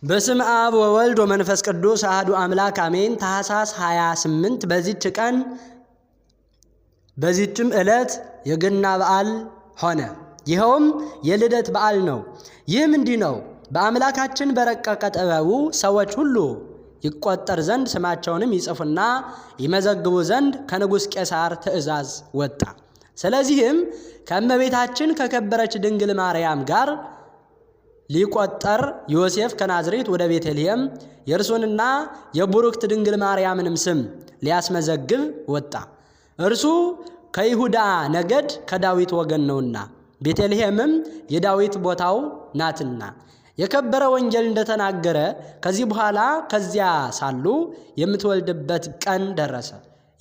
በስም አብ ወወልድ ወመንፈስ ቅዱስ አሐዱ አምላክ አሜን። ታኅሳስ 28 በዚህችም ዕለት የገና በዓል ሆነ። ይኸውም የልደት በዓል ነው። ይህም እንዲህ ነው። በአምላካችን በረቀቀ ጥበቡ ሰዎች ሁሉ ይቆጠር ዘንድ ስማቸውንም ይጽፉና ይመዘግቡ ዘንድ ከንጉሥ ቄሳር ትእዛዝ ወጣ። ስለዚህም ከእመቤታችን ከከበረች ድንግል ማርያም ጋር ሊቆጠር ዮሴፍ ከናዝሬት ወደ ቤተልሔም የእርሱንና የቡሩክት ድንግል ማርያምንም ስም ሊያስመዘግብ ወጣ። እርሱ ከይሁዳ ነገድ ከዳዊት ወገን ነውና፣ ቤተልሔምም የዳዊት ቦታው ናትና። የከበረ ወንጌል እንደተናገረ ከዚህ በኋላ ከዚያ ሳሉ የምትወልድበት ቀን ደረሰ።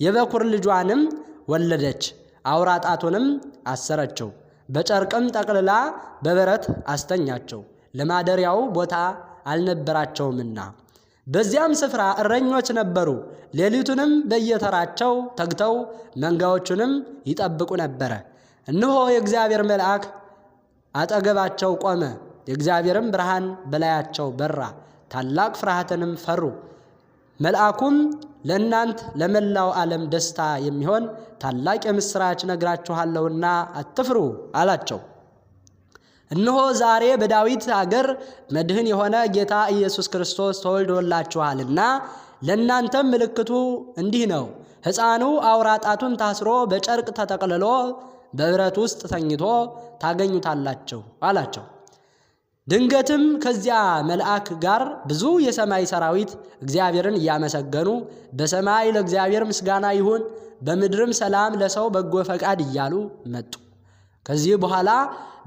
የበኩር ልጇንም ወለደች። አውራ ጣቱንም አሰረችው፣ በጨርቅም ጠቅልላ በበረት አስተኛቸው፣ ለማደሪያው ቦታ አልነበራቸውምና። በዚያም ስፍራ እረኞች ነበሩ። ሌሊቱንም በየተራቸው ተግተው መንጋዎቹንም ይጠብቁ ነበረ። እነሆ የእግዚአብሔር መልአክ አጠገባቸው ቆመ፣ የእግዚአብሔርም ብርሃን በላያቸው በራ፣ ታላቅ ፍርሃትንም ፈሩ። መልአኩም ለእናንት ለመላው ዓለም ደስታ የሚሆን ታላቅ የምሥራች ነግራችኋለሁና አትፍሩ አላቸው። እነሆ ዛሬ በዳዊት አገር መድህን የሆነ ጌታ ኢየሱስ ክርስቶስ ተወልዶላችኋልና፣ ለእናንተም ምልክቱ እንዲህ ነው። ሕፃኑ አውራ ጣቱን ታስሮ በጨርቅ ተጠቅልሎ በብረት ውስጥ ተኝቶ ታገኙታላችሁ አላቸው። ድንገትም ከዚያ መልአክ ጋር ብዙ የሰማይ ሰራዊት እግዚአብሔርን እያመሰገኑ በሰማይ ለእግዚአብሔር ምስጋና ይሁን፣ በምድርም ሰላም ለሰው በጎ ፈቃድ እያሉ መጡ። ከዚህ በኋላ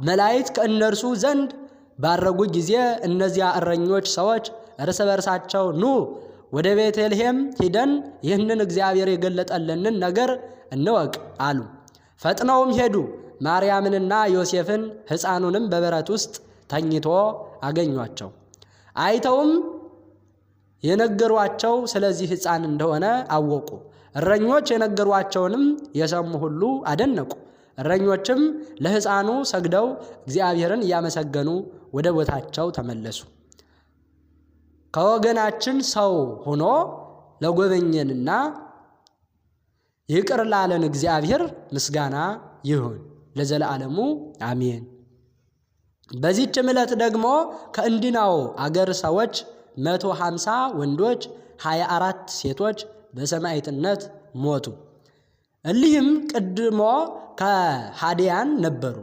መላእክት ከእነርሱ ዘንድ ባረጉ ጊዜ እነዚያ እረኞች ሰዎች እርስ በርሳቸው ኑ ወደ ቤተልሔም ሂደን ይህንን እግዚአብሔር የገለጠልንን ነገር እንወቅ አሉ። ፈጥነውም ሄዱ። ማርያምንና ዮሴፍን ሕፃኑንም በበረት ውስጥ ተኝቶ አገኟቸው። አይተውም የነገሯቸው ስለዚህ ሕፃን እንደሆነ አወቁ። እረኞች የነገሯቸውንም የሰሙ ሁሉ አደነቁ። እረኞችም ለሕፃኑ ሰግደው እግዚአብሔርን እያመሰገኑ ወደ ቦታቸው ተመለሱ። ከወገናችን ሰው ሆኖ ለጎበኘንና ይቅር ላለን እግዚአብሔር ምስጋና ይሁን ለዘለዓለሙ አሜን። በዚህችም ዕለት ደግሞ ከእንዲናው አገር ሰዎች 150 ወንዶች 24 ሴቶች በሰማዕትነት ሞቱ። እሊህም ቀድሞ ከሃዲያን ነበሩ።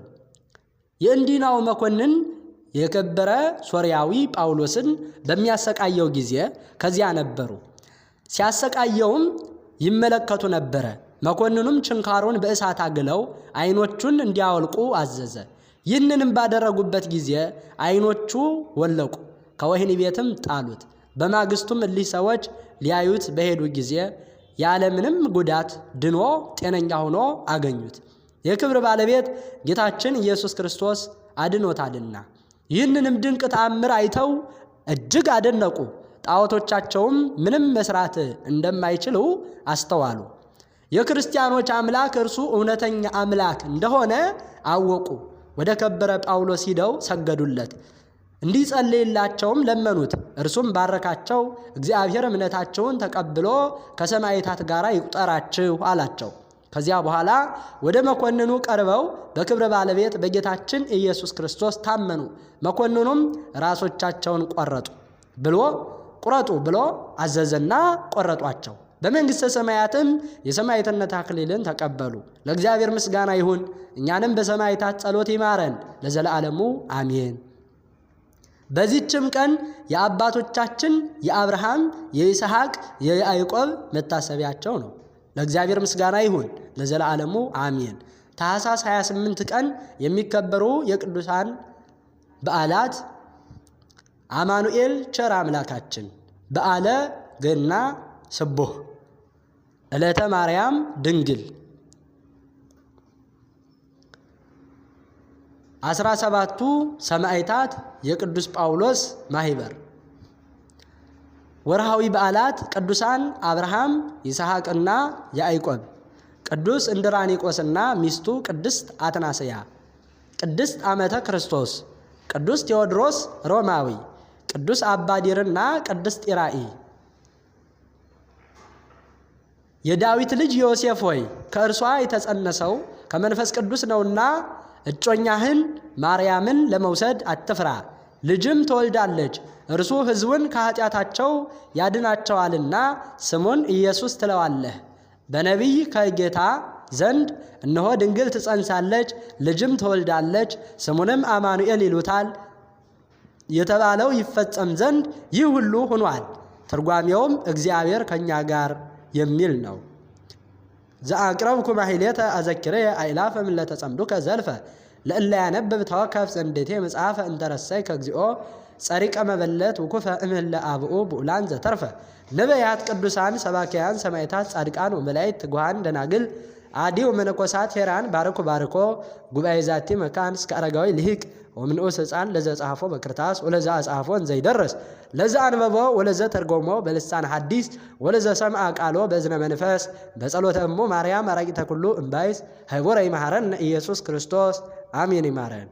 የእንዲናው መኮንን የከበረ ሶርያዊ ጳውሎስን በሚያሰቃየው ጊዜ ከዚያ ነበሩ። ሲያሰቃየውም ይመለከቱ ነበረ። መኮንኑም ችንካሩን በእሳት አግለው ዓይኖቹን እንዲያወልቁ አዘዘ። ይህንንም ባደረጉበት ጊዜ ዓይኖቹ ወለቁ፣ ከወህኒ ቤትም ጣሉት። በማግስቱም እሊህ ሰዎች ሊያዩት በሄዱ ጊዜ ያለምንም ጉዳት ድኖ ጤነኛ ሆኖ አገኙት። የክብር ባለቤት ጌታችን ኢየሱስ ክርስቶስ አድኖታልና። ይህንንም ድንቅ ተአምር አይተው እጅግ አደነቁ። ጣዖቶቻቸውም ምንም መስራት እንደማይችሉ አስተዋሉ። የክርስቲያኖች አምላክ እርሱ እውነተኛ አምላክ እንደሆነ አወቁ። ወደ ከበረ ጳውሎስ ሂደው ሰገዱለት፣ እንዲጸልይላቸውም ለመኑት። እርሱም ባረካቸው። እግዚአብሔር እምነታቸውን ተቀብሎ ከሰማዕታት ጋር ይቁጠራችሁ አላቸው። ከዚያ በኋላ ወደ መኮንኑ ቀርበው በክብረ ባለቤት በጌታችን ኢየሱስ ክርስቶስ ታመኑ። መኮንኑም ራሶቻቸውን ቁረጡ ብሎ አዘዘና ቆረጧቸው። በመንግሥተ ሰማያትም የሰማዕትነት አክሊልን ተቀበሉ። ለእግዚአብሔር ምስጋና ይሁን፣ እኛንም በሰማዕታት ጸሎት ይማረን ለዘለዓለሙ አሜን። በዚህችም ቀን የአባቶቻችን የአብርሃም፣ የይስሐቅ፣ የያዕቆብ መታሰቢያቸው ነው። ለእግዚአብሔር ምስጋና ይሁን ለዘለዓለሙ አሜን። ታኅሳስ 28 ቀን የሚከበሩ የቅዱሳን በዓላት አማኑኤል ቸር አምላካችን፣ በዓለ ገና ስቡሕ፣ ዕለተ ማርያም ድንግል፣ 17ቱ ሰማዕታት የቅዱስ ጳውሎስ ማኅበር። ወርሃዊ በዓላት ቅዱሳን አብርሃም፣ ይስሐቅና ያዕቆብ፣ ቅዱስ እንድራኒቆስና ሚስቱ ቅድስት አትናስያ፣ ቅድስት ዓመተ ክርስቶስ፣ ቅዱስ ቴዎድሮስ ሮማዊ፣ ቅዱስ አባዲርና ቅድስት ጢራኢ የዳዊት ልጅ ዮሴፍ ሆይ ከእርሷ የተጸነሰው ከመንፈስ ቅዱስ ነውና እጮኛህን ማርያምን ለመውሰድ አትፍራ፣ ልጅም ትወልዳለች፣ እርሱ ሕዝቡን ከኃጢአታቸው ያድናቸዋልና ስሙን ኢየሱስ ትለዋለህ። በነቢይ ከጌታ ዘንድ እነሆ ድንግል ትጸንሳለች፣ ልጅም ትወልዳለች፣ ስሙንም አማኑኤል ይሉታል የተባለው ይፈጸም ዘንድ ይህ ሁሉ ሆኗል። ትርጓሜውም እግዚአብሔር ከኛ ጋር የሚል ነው። ዘአቅረብኩ ማሕሌተ አዘኪርየ አእላፈ እምእለ ተጸምዱከ ዘልፈ ለእለ ያነብብ ተወከፍ ዘንዴቴ መጽሐፈ እንተረሰይከ እግዚኦ ጸሪቀ መበለት ውኩፈ እምህለ አብኡ ብኡላን ዘተርፈ ነቢያት ቅዱሳን ሰባኪያን ሰማዕታት ጻድቃን ወመላእክት ትጉሃን ደናግል አዲው መነኮሳት ሄራን ባርኩ ባርኮ ጉባኤ ዛቲ መካን እስከ አረጋዊ ልሂቅ ወምንዑስ ሕፃን ለዘ ጻፎ በክርታስ ወለዘ አጻፎን ዘይደርስ ለዘ አንበቦ ወለዘ ተርጎሞ በልሳን ሐዲስ ወለዘ ሰምዐ ቃሎ በእዝነ መንፈስ በጸሎተ እሙ ማርያም አራቂተ ኩሉ እምባይስ ህቡረ ይመሐረነ ኢየሱስ ክርስቶስ አሜን። ይማረን።